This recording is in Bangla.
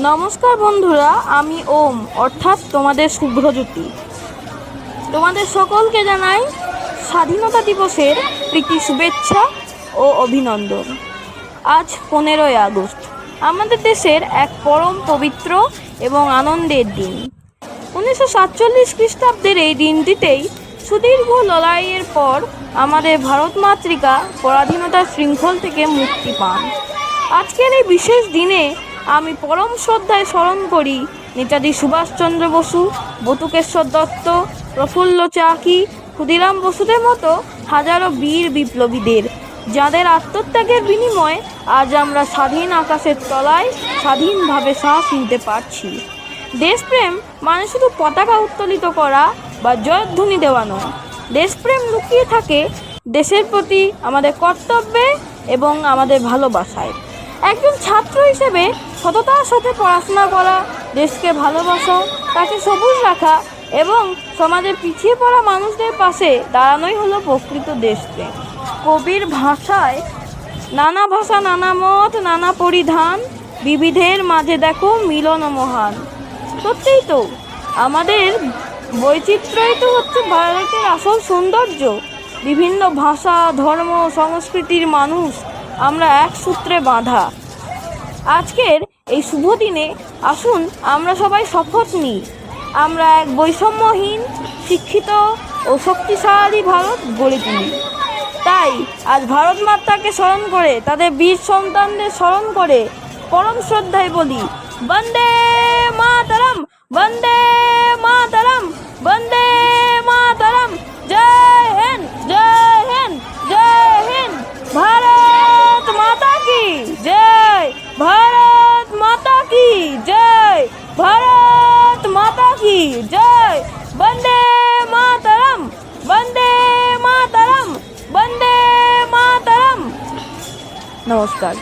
নমস্কার বন্ধুরা, আমি ওম অর্থাৎ তোমাদের শুভ্রজ্যোতি। তোমাদের সকলকে জানাই স্বাধীনতা দিবসের প্রীতি শুভেচ্ছা ও অভিনন্দন। আজ 15ই আগস্ট, আমাদের দেশের এক পরম পবিত্র এবং আনন্দের দিন। 1947 খ্রিস্টাব্দের এই দিনটিতেই সুদীর্ঘ লড়াইয়ের পর আমাদের ভারত মাতৃকা পরাধীনতার শৃঙ্খল থেকে মুক্তি পান। আজকের এই বিশেষ দিনে আমি পরম শ্রদ্ধায় স্মরণ করি নেতাজি সুভাষচন্দ্র বসু, বটুকেশ্বর দত্ত, প্রফুল্ল চাকি, ক্ষুদিরাম বসুদের মতো হাজারো বীর বিপ্লবীদের, যাদের আত্মত্যাগের বিনিময়ে আজ আমরা স্বাধীন আকাশের তলায় স্বাধীনভাবে শ্বাস নিতে পারছি। দেশপ্রেম মানে শুধু পতাকা উত্তোলিত করা বা জয়ধ্বনি দেওয়া নয়। দেশপ্রেম লুকিয়ে থাকে দেশের প্রতি আমাদের কর্তব্যে এবং আমাদের ভালোবাসায়। একজন ছাত্র হিসেবে সততার সাথে পড়াশোনা করা, দেশকে ভালোবাসা, তাকে সবুজ রাখা এবং সমাজের পিছিয়ে পড়া মানুষদের পাশে দাঁড়ানোই হলো প্রকৃত দেশপ্রেম। কবির ভাষায়, নানা ভাষা নানা মত নানা পরিধান, বিবিধের মাঝে দেখো মিলন মহান। সত্যিই তো, আমাদের বৈচিত্র্যই তো হচ্ছে ভারতের আসল সৌন্দর্য। বিভিন্ন ভাষা, ধর্ম, সংস্কৃতির মানুষ আমরা এক সূত্রে বাঁধা। আজকের এই শুভ দিনে আসুন আমরা সবাই শপথ নিই, আমরা এক বৈষম্যহীন, শিক্ষিত ও শক্তিশালী ভারত গড়ে তুলি। তাই আজ ভারত মাতাকে স্মরণ করে, তাদের বীর সন্তানদের স্মরণ করে পরম শ্রদ্ধায় বলি, বন্দে মাতরম, বন্দে মাতরম, বন্দে মাতরম। জয় হিন্দ, জয় হিন্দ, জয় হিন্দ। ভারত মাতা কি জয়, ভারত মাতা কি জয়, ভারত মাতা কি জয়। বন্দে মাতরম, বন্দে মাতরম, বন্দে মাতরম। নমস্কার।